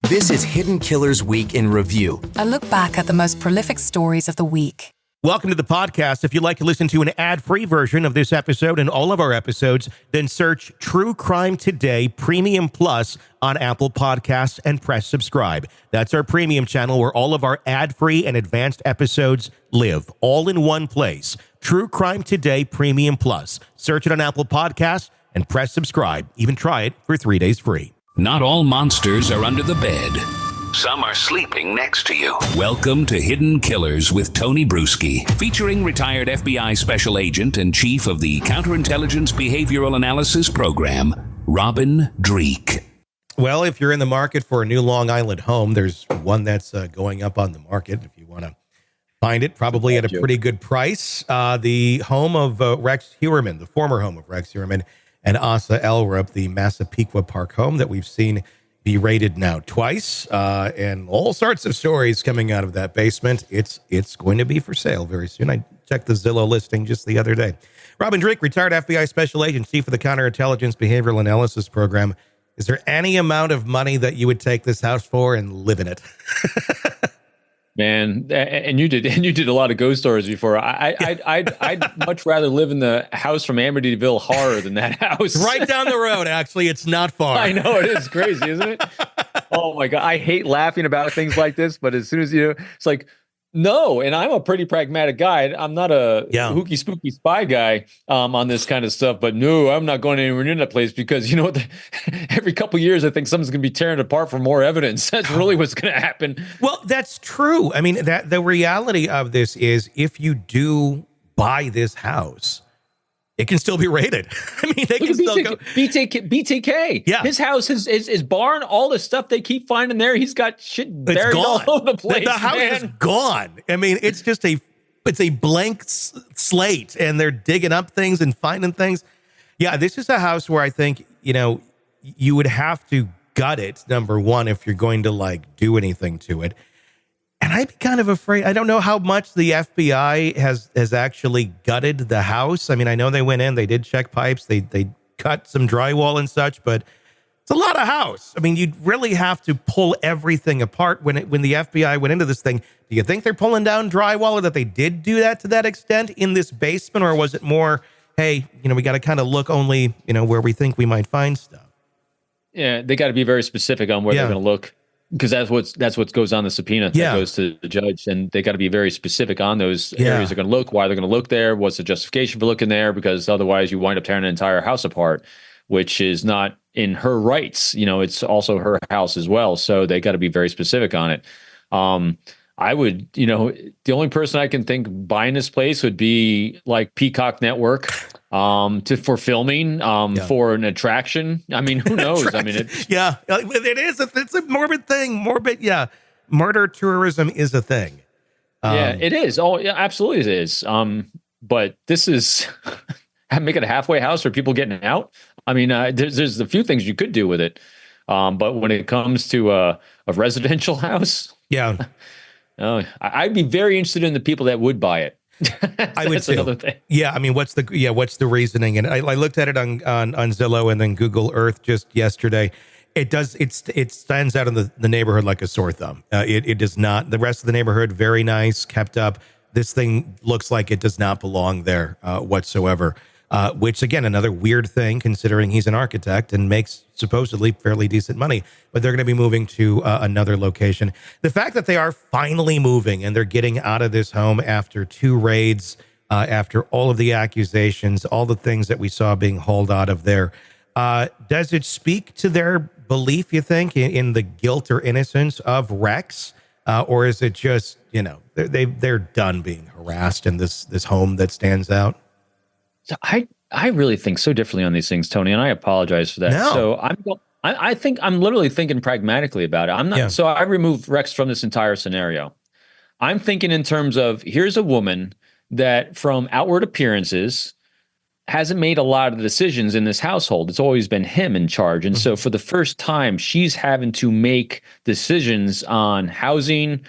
This is Hidden Killers Week in Review. A look back at the most prolific stories of the week. Welcome to the podcast. If you'd like to listen to an ad-free version of this episode and all of our episodes, then search True Crime Today Premium Plus on Apple Podcasts and press subscribe. That's our premium channel where all of our ad-free and advanced episodes live, all in one place. True Crime Today Premium Plus. Search it on Apple Podcasts and press subscribe. Even try it for 3 days free. Not all monsters are under the bed. Some are sleeping next to you. Welcome to Hidden Killers with Tony Brueski, featuring retired FBI Special Agent and Chief of the Counterintelligence Behavioral Analysis Program, Robin Dreeke. Well, if you're in the market for a new Long Island home, there's one that's going up on the market. If you want to find it, probably at a pretty good price. The home of Rex Heuermann, the former home of Rex Heuermann, and Asa Elrup, the Massapequa Park home that we've seen be raided now twice, and all sorts of stories coming out of that basement. It's going to be for sale very soon. I checked the Zillow listing just the other day. Robin Dreeke, retired FBI Special Agent, Chief of the Counterintelligence Behavioral Analysis Program. Is there any amount of money that you would take this house for and live in it? Man, and you did a lot of ghost stories before. I'd much rather live in the house from Amityville Horror than that house. Right down the road, actually. It's not far. I know, it is crazy, isn't it? Oh my God. I hate laughing about things like this, but as soon as it's like, no, and I'm a pretty pragmatic guy. I'm not a hooky spooky spy guy on this kind of stuff, but no, I'm not going anywhere near that place because you know what? Every couple of years, I think someone's going to be tearing it apart for more evidence. That's really what's going to happen. Well, that's true. I mean, that the reality of this is if you do buy this house, it can still be raided. I mean, they can still go. BTK. Yeah. His house, his barn, all the stuff they keep finding there. He's got shit buried all over the place. The house is gone. I mean, it's just it's a blank slate, and they're digging up things and finding things. Yeah, this is a house where I think, you would have to gut it, number one, if you're going to do anything to it. And I'd be kind of afraid. I don't know how much the FBI has actually gutted the house. I mean, I know they went in, they did check pipes, they cut some drywall and such, but it's a lot of house. I mean, you'd really have to pull everything apart. When the FBI went into this thing, do you think they're pulling down drywall, or that they did do that to that extent in this basement? Or was it more, hey, we got to kind of look only, where we think we might find stuff? Yeah, they got to be very specific on where they're going to look. Because that's what goes on the subpoena that goes to the judge, and they got to be very specific on those areas they're going to look, why they're going to look there, what's the justification for looking there, because otherwise you wind up tearing an entire house apart, which is not in her rights. It's also her house as well, so they got to be very specific on it. I would, the only person I can think buying this place would be like Peacock Network for filming, for an attraction. I mean, who knows? I mean, it is. It's a morbid thing. Murder tourism is a thing. It is. Oh, yeah, absolutely it is. But this is make it a halfway house for people getting out. I mean, there's a few things you could do with it. But when it comes to a residential house, I'd be very interested in the people that would buy it. I would too. Another thing. Yeah, I mean, what's the reasoning? And I looked at it on Zillow and then Google Earth just yesterday. It stands out in the neighborhood like a sore thumb. It does not. The rest of the neighborhood, very nice, kept up. This thing looks like it does not belong there whatsoever. Which, again, another weird thing, considering he's an architect and makes supposedly fairly decent money. But they're going to be moving to another location. The fact that they are finally moving and they're getting out of this home after 2 raids, after all of the accusations, all the things that we saw being hauled out of there, does it speak to their belief, you think, in the guilt or innocence of Rex? Or is it just, they're done being harassed in this home that stands out? So I really think so differently on these things, Tony, and I apologize for that. No. So I think I'm literally thinking pragmatically about it. I'm not. So I removed Rex from this entire scenario. I'm thinking in terms of, here's a woman that from outward appearances hasn't made a lot of the decisions in this household. It's always been him in charge. And so for the first time, she's having to make decisions on housing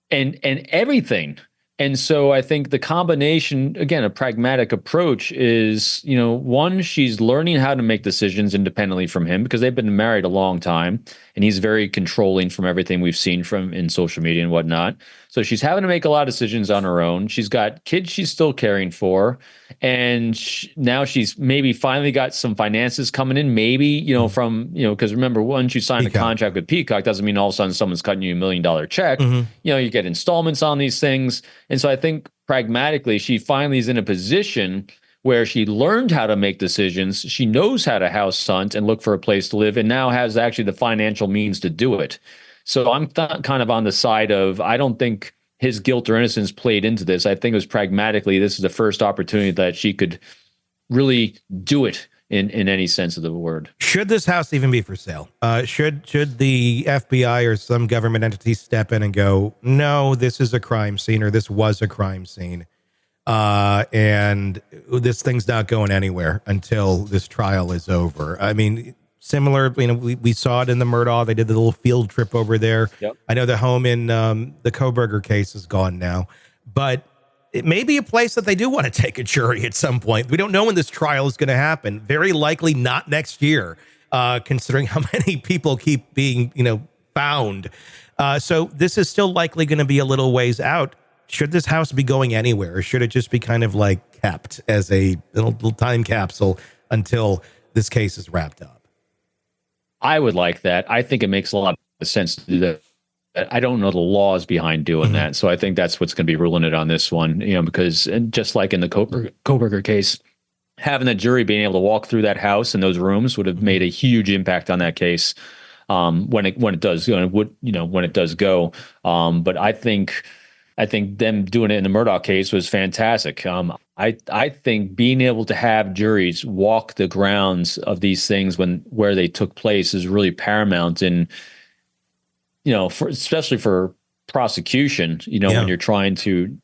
and everything. And so I think the combination, again, a pragmatic approach is, one, she's learning how to make decisions independently from him because they've been married a long time and he's very controlling from everything we've seen from in social media and whatnot. So she's having to make a lot of decisions on her own. She's got kids she's still caring for. And now she's maybe finally got some finances coming in, maybe, because remember, once you sign a contract with Peacock, doesn't mean all of a sudden someone's cutting you $1 million check. You get installments on these things. And so I think pragmatically, she finally is in a position where she learned how to make decisions. She knows how to house hunt and look for a place to live, and now has actually the financial means to do it. So I'm kind of on the side of, I don't think his guilt or innocence played into this. I think it was pragmatically, this is the first opportunity that she could really do it in any sense of the word. Should this house even be for sale? Should the FBI or some government entity step in and go, no, this is a crime scene, or this was a crime scene, and this thing's not going anywhere until this trial is over? I mean, similar, we saw it in the Murdaugh. They did the little field trip over there. Yep. I know the home in the Kohberger case is gone now, but it may be a place that they do want to take a jury at some point. We don't know when this trial is going to happen. Very likely not next year, considering how many people keep being, found. So this is still likely going to be a little ways out. Should this house be going anywhere, or should it just be kind of like kept as a little time capsule until this case is wrapped up? I would like that. I think it makes a lot of sense to do that. I don't know the laws behind doing that. So I think that's what's going to be ruling it on this one, because just like in the Kohberger case, having the jury being able to walk through that house and those rooms would have made a huge impact on that case when it does go. But I think them doing it in the Murdaugh case was fantastic. I think being able to have juries walk the grounds of these things where they took place is really paramount in, especially for prosecution, when you're trying to,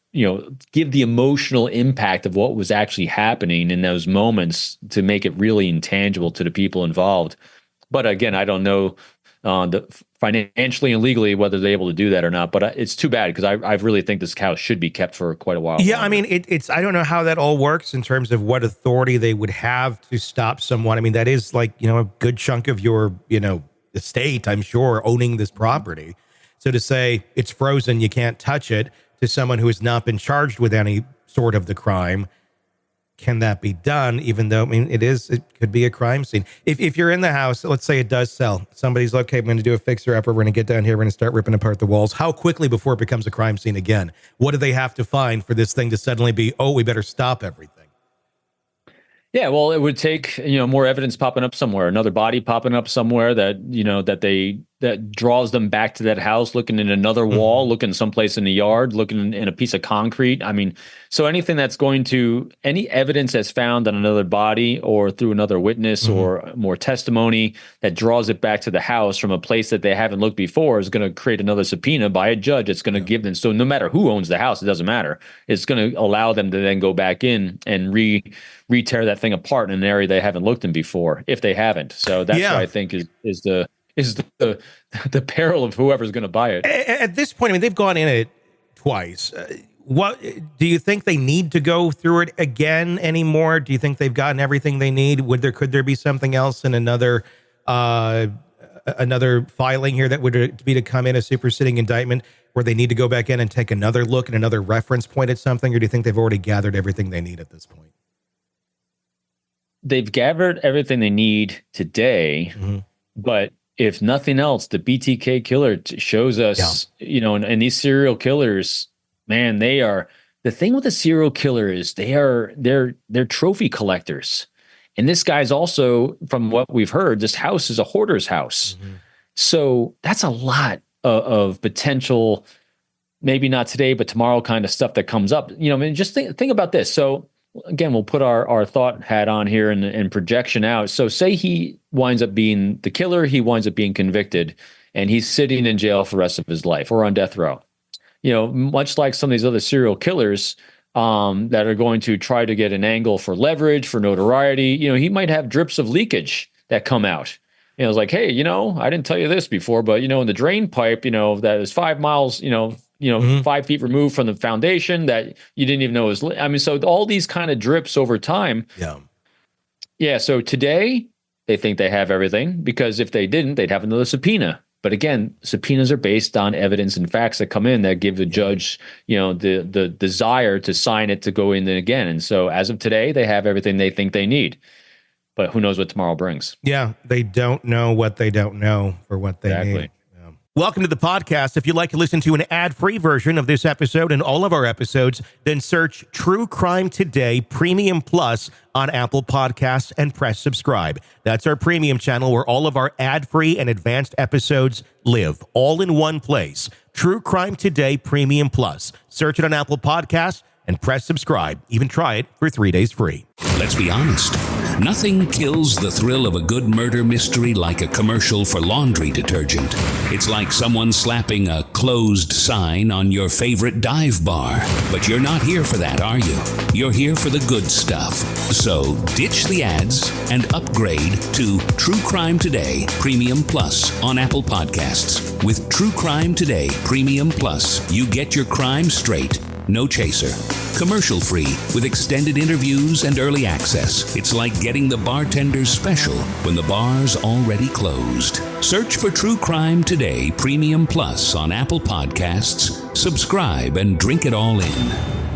give the emotional impact of what was actually happening in those moments to make it really intangible to the people involved. But again, I don't know financially and legally whether they're able to do that or not. But it's too bad, because I really think this house should be kept for quite a while. Yeah, longer. I mean, it's I don't know how that all works in terms of what authority they would have to stop someone. I mean, that is like, a good chunk of your, estate, I'm sure, owning this property. So to say it's frozen, you can't touch it, to someone who has not been charged with any sort of the crime, can that be done? Even though, it could be a crime scene. If you're in the house, let's say it does sell, somebody's like, okay, I'm going to do a fixer upper. We're going to get down here. We're going to start ripping apart the walls. How quickly before it becomes a crime scene again? What do they have to find for this thing to suddenly be, oh, we better stop everything? Yeah, well, it would take, more evidence popping up somewhere, another body popping up somewhere that, that draws them back to that house, looking in another wall, looking someplace in the yard, looking in a piece of concrete. I mean, so anything that's any evidence that's found on another body or through another witness or more testimony that draws it back to the house from a place that they haven't looked before is going to create another subpoena by a judge. It's going to give them, so no matter who owns the house, it doesn't matter. It's going to allow them to then go back in and re-tear that thing apart in an area they haven't looked in before, if they haven't. So that's what I think is the peril of whoever's going to buy it. At this point, they've gone in it twice. What do you think they need to go through it again anymore? Do you think they've gotten everything they need? Could there be something else in another filing here that would be to come in, a superseding indictment, where they need to go back in and take another look and another reference point at something? Or do you think they've already gathered everything they need at this point? They've gathered everything they need today, but if nothing else, the BTK killer shows us, and these serial killers, man, the thing with a serial killer is they're trophy collectors. And this guy's also, from what we've heard, this house is a hoarder's house. So that's a lot of potential, maybe not today, but tomorrow kind of stuff that comes up. Just think about this. So again, we'll put our thought hat on here and projection out. So say he winds up being the killer, he winds up being convicted, and he's sitting in jail for the rest of his life or on death row. Much like some of these other serial killers that are going to try to get an angle for leverage, for notoriety, he might have drips of leakage that come out. It's like, hey, I didn't tell you this before, but, in the drain pipe, that is 5 miles, 5 feet removed from the foundation that you didn't even know was lit. I mean, so all these kind of drips over time. Yeah. So today they think they have everything, because if they didn't, they'd have another subpoena. But again, subpoenas are based on evidence and facts that come in that give the judge, the desire to sign it to go in again. And so as of today, they have everything they think they need. But who knows what tomorrow brings? Yeah, they don't know what they don't know for what they need. Yeah. Welcome to the podcast. If you'd like to listen to an ad-free version of this episode and all of our episodes, then search True Crime Today Premium Plus on Apple Podcasts and press subscribe. That's our premium channel where all of our ad-free and advanced episodes live, all in one place. True Crime Today Premium Plus. Search it on Apple Podcasts and press subscribe. Even try it for 3 days free. Let's be honest. Nothing kills the thrill of a good murder mystery like a commercial for laundry detergent. It's like someone slapping a closed sign on your favorite dive bar. But you're not here for that, are you? You're here for the good stuff. So ditch the ads and upgrade to True Crime Today Premium Plus on Apple Podcasts. With True Crime Today Premium Plus, you get your crime straight. No chaser. Commercial free with extended interviews and early access. It's like getting the bartender's special when the bar's already closed. Search for True Crime Today Premium Plus on Apple Podcasts. Subscribe and drink it all in.